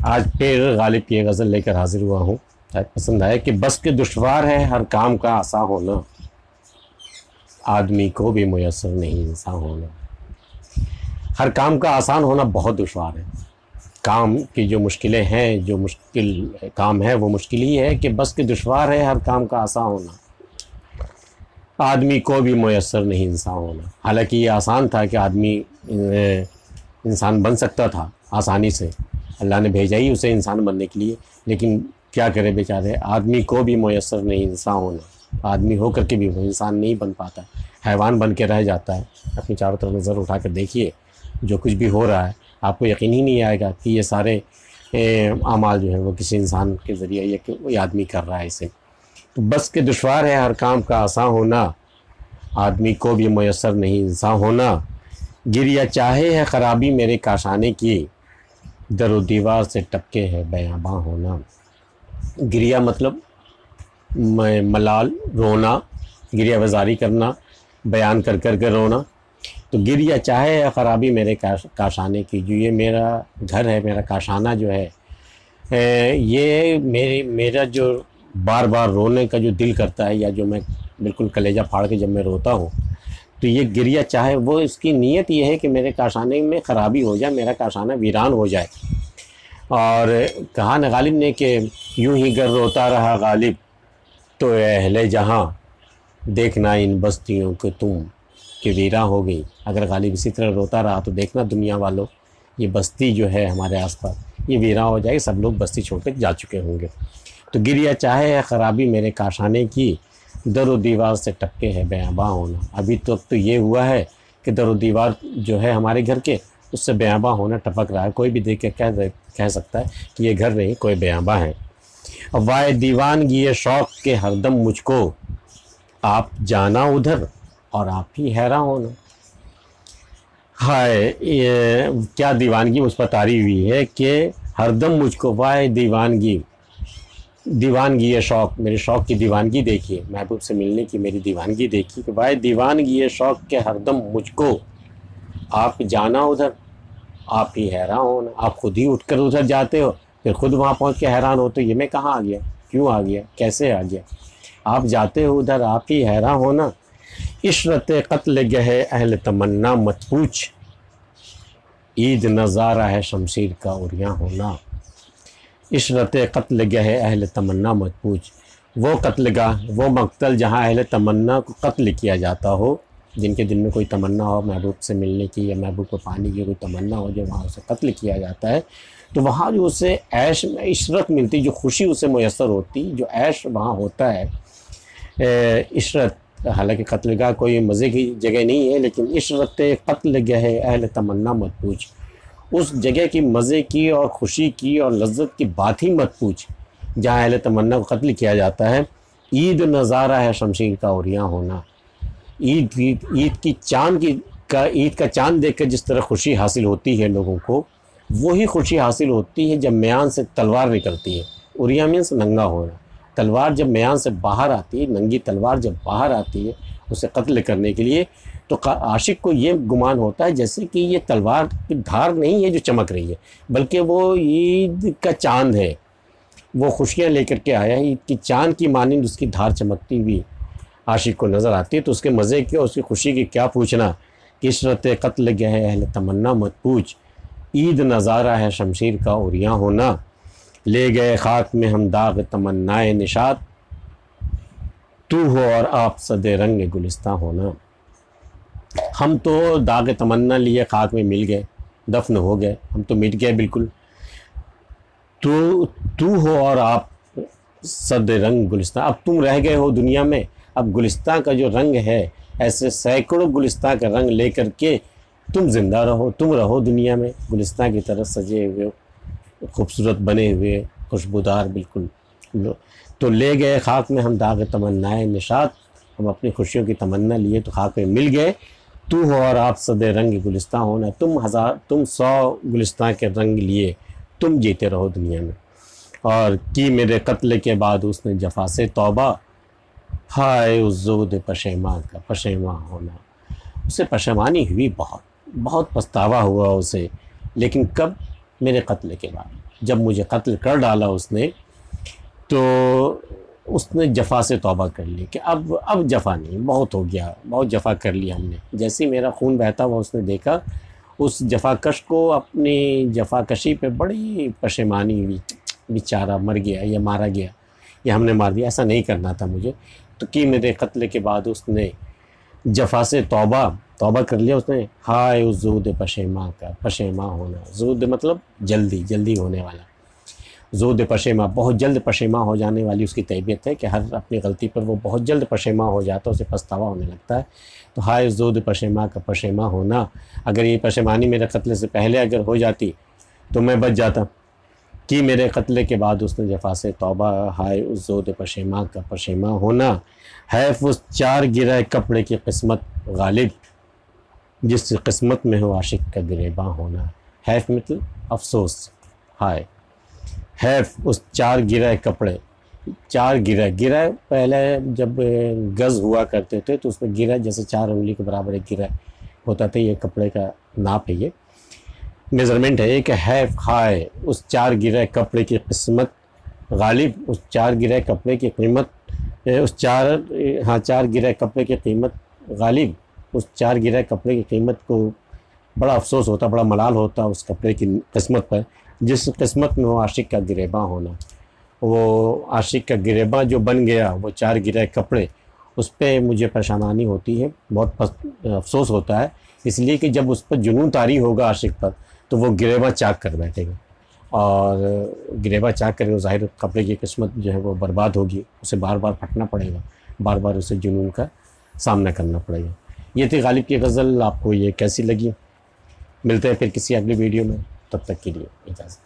आज फिर गालिब की एक गज़ल लेकर हाजिर हुआ हूँ। शायद पसंद आए कि बस के दुश्वार है हर काम का आसान होना, आदमी को भी मुयस्सर नहीं इंसान होना। हर काम का आसान होना बहुत दुश्वार है। काम की जो मुश्किलें हैं, जो मुश्किल काम है वो मुश्किल ही है कि बस के दुश्वार है हर काम का आसान होना, आदमी को भी मुयस्सर नहीं इंसान होना। हालांकि ये आसान था कि आदमी इंसान बन सकता था आसानी से, अल्लाह ने भेजा ही उसे इंसान बनने के लिए, लेकिन क्या करे बेचारे, आदमी को भी मुयस्सर नहीं इंसान होना। आदमी हो कर के भी वो इंसान नहीं बन पाता, हैवान बन के रह जाता है। अपनी चारों तरफ नज़र उठा कर देखिए, जो कुछ भी हो रहा है आपको यकीन ही नहीं आएगा कि ये सारे अमाल जो है वो किसी इंसान के ज़रिए या कोई आदमी कर रहा है इसे। तो बस के दुश्वार है हर काम का आसान होना, आदमी को भी मुयस्सर नहीं इंसान होना। गिरिया चाहे है ख़राबी मेरे काशाने की, दरो दीवार से टपके है बयाबां होना। गिरिया मतलब मलाल, रोना, गिरिया वजारी करना, बयान कर कर के रोना। तो गिरिया चाहे है ख़राबी मेरे काशाने की, जो ये मेरा घर है, मेरा काशाना जो है, ये मेरा जो बार बार रोने का जो दिल करता है, या जो मैं बिल्कुल कलेजा फाड़ के जब मैं रोता हूँ, तो ये गिरिया चाहे, वो इसकी नीयत ये है कि मेरे काशाने में ख़राबी हो जाए, मेरा काशाना वीरान हो जाए। और कहा न गालिब ने कि यूं ही गर रोता रहा गालिब तो अहले जहाँ, देखना इन बस्तियों को तुम कि वीरा हो गई। अगर गालिब इसी तरह रोता रहा तो देखना दुनिया वालों, ये बस्ती जो है हमारे आसपास ये वीरा हो जाएगी, सब लोग बस्ती छोड़ कर जा चुके होंगे। तो गिरिया चाहे है ख़राबी मेरे काशाने की, दरो दीवार से टपके है बयाबां होना। अभी तो ये हुआ है कि दरो दीवार जो है हमारे घर के, उससे बयाबां होना टपक रहा है। कोई भी देख के कह सकता है कि ये घर नहीं, कोई बयाबां है। अब वाए दीवानगी ये शौक़ के हरदम मुझको, आप जाना उधर और आप ही हैरान होना। हाय, ये क्या दीवानगी मुझ पर तारी हुई है कि हरदम मुझको, वाए दीवानगी, दीवानगी ये शौक़, मेरे शौक़ की दीवानगी देखिए, महबूब से मिलने की मेरी दीवानगी देखिए कि वाए दीवानगी ये शौक़ के हरदम मुझको, आप जाना उधर आप ही हैरान होना। आप खुद ही उठकर उधर जाते हो, फिर खुद वहाँ पहुँच के हैरान होते हो, ये मैं कहाँ आ गया, क्यों आ गया, कैसे आ गया। आप जाते हो उधर आप ही हैरान होना। इशरत कत्ल गहे अहल तमन्ना मत पूछ, ईद नज़ारा है शमशीर का उरियां होना। इशरत कत्ल गहे अहल तमन्ना मत पूछ, वो कत्लगाह, वो मकतल जहाँ अहल तमन्ना को कत्ल किया जाता हो, जिनके दिल में कोई तमन्ना हो महबूब से मिलने की या महबूब को पाने की कोई तमन्ना हो, जो वहाँ उसे कत्ल किया जाता है, तो वहाँ जो उसे ऐश में इशरत मिलती, जो खुशी उसे मुयस्सर होती, जो ऐश वहाँ होता है, इशरत। हालांकि कत्लगाह कोई मज़े की जगह नहीं है, लेकिन इशरत कत्ल गहे अहल तमन्ना मत पूछ, उस जगह की मज़े की और ख़ुशी की और लज्जत की बात ही मत पूछ जहाँ अहल तमन्ना को कत्ल किया जाता है। ईद नज़ारा है शमशीर का उरियां होना। ईद की ईद का चाँद देख कर जिस तरह खुशी हासिल होती है लोगों को, वही खुशी हासिल होती है जब म्यान से तलवार निकलती है। उरिया मीन्स नंगा होना। तलवार जब म्यान से बाहर आती है, नंगी तलवार जब बाहर आती है उसे कत्ल करने के लिए, तो आशिक को ये गुमान होता है जैसे कि ये तलवार की धार नहीं है जो चमक रही है, बल्कि वो ईद का चाँद है, वो खुशियाँ लेकर के आया है। ईद की चाँद की मानिंद उसकी धार चमकती हुई आशिक को नज़र आती है। तो उसके मज़े की और उसकी खुशी की क्या पूछना। इशरत कत्ल गए अहल तमन्ना मत पूछ, ईद नज़ारा है शमशीर का उरियां होना। ले गए खाक में हम दाग तमन्नाए निशात, तू हो और आप सदे रंग गुलिस्तां होना। हम तो दाग तमन्ना लिए खाक में मिल गए, दफन हो गए, हम तो मिट गए बिल्कुल। तू हो और आप सदे रंग गुलिस्तां, अब तुम रह गए हो दुनिया में। अब गुलिस्तां का जो रंग है, ऐसे सैकड़ों गुलिस्तां का रंग लेकर के तुम ज़िंदा रहो, तुम रहो दुनिया में गुलिस्तां की तरह सजे हुए, खूबसूरत बने हुए, खुशबूदार बिल्कुल। तो ले गए खाक में हम दाग तमन्नाए निशात, हम अपनी खुशियों की तमन्ना लिए तो खाक में मिल गए। तू हो और आप सदे रंग गुलिस्तां होना, तुम 100 गुलिस्तां के रंग लिए तुम जीते रहो दुनिया में। और की मेरे कत्ल के बाद उसने जफा से तौबा, हाय उज़्ज़ूद पशेमा का पशेमा होना। उसे पशेमानी हुई, बहुत बहुत पछतावा हुआ उसे, लेकिन कब, मेरे कत्ल के बाद, जब मुझे कत्ल कर डाला उसने, तो उसने जफ़ा से तौबा कर ली कि अब जफ़ा नहीं, बहुत हो गया, बहुत जफ़ा कर लिया हमने। जैसे ही मेरा खून बहता हुआ उसने देखा, उस जफ़ाकश को अपनी जफ़ाकशी पे बड़ी पशेमानी हुई, बेचारा मर गया या मारा गया या हमने मार दिया, ऐसा नहीं करना था मुझे। तो कि मेरे कत्ल के बाद उसने जफ़ा से तौबा कर लिया उसने। हाय उस ज़ूद पशेमा का, पशेमा होना, ज़ूद मतलब जल्दी होने वाला, ज़ूद पशेमा, बहुत जल्द पशेमा हो जाने वाली उसकी तबीयत है कि हर अपनी गलती पर वो बहुत जल्द पशेमा हो जाता है, उसे पछतावा होने लगता है। तो हाय ज़ूद पशेमा का, पशेमा होना, अगर ये पशेमानी मेरे कत्ल से पहले अगर हो जाती तो मैं बच जाता। कि मेरे कत्ल के बाद उसने जफ़ा से तौबा, हाय उस ज़ूद पशेमा का, पशेमा होना, हैफ उस 4 गिरे कपड़े की किस्मत गालिब, जिस किस्मत में हो आशिक का गिरेबां होना। हैफ मतलब अफसोस, हाय हैफ उस 4 गिरे कपड़े, 4 गिरा पहले जब गज़ हुआ करते थे तो उसमें गिरा जैसे 4 उंगली के बराबर एक गिरा होता था, ये कपड़े का नाप है, ये मेज़रमेंट है कि हैफ, हाय उस 4 गिरे कपड़े की किस्मत गालिब, उस 4 गिरे कपड़े की कीमत, उस 4 गिरे कपड़े की कीमत गालिब, उस 4 गिरे कपड़े की कीमत को बड़ा अफसोस होता, बड़ा मलाल होता उस कपड़े की किस्मत पर, जिस किस्मत में वो आशिक का गिरेबां होना। वो आशिक का गिरेबां जो बन गया, वो 4 गिरे कपड़े, उस पर मुझे परेशानी होती है, बहुत अफसोस होता है, इसलिए कि जब उस पर जुनून तारी होगा आशिक पर, तो वो गिरेबां चाक कर बैठेगा, और गिरेबां चाक करके ज़ाहिर कपड़े की किस्मत जो है वो बर्बाद होगी, उसे बार बार फटना पड़ेगा, बार बार उसे जुनून का सामना करना पड़ेगा। ये थी गालिब की गज़ल। आपको ये कैसी लगी? मिलते हैं फिर किसी अगली वीडियो में, तब तक के लिए इजाज़त।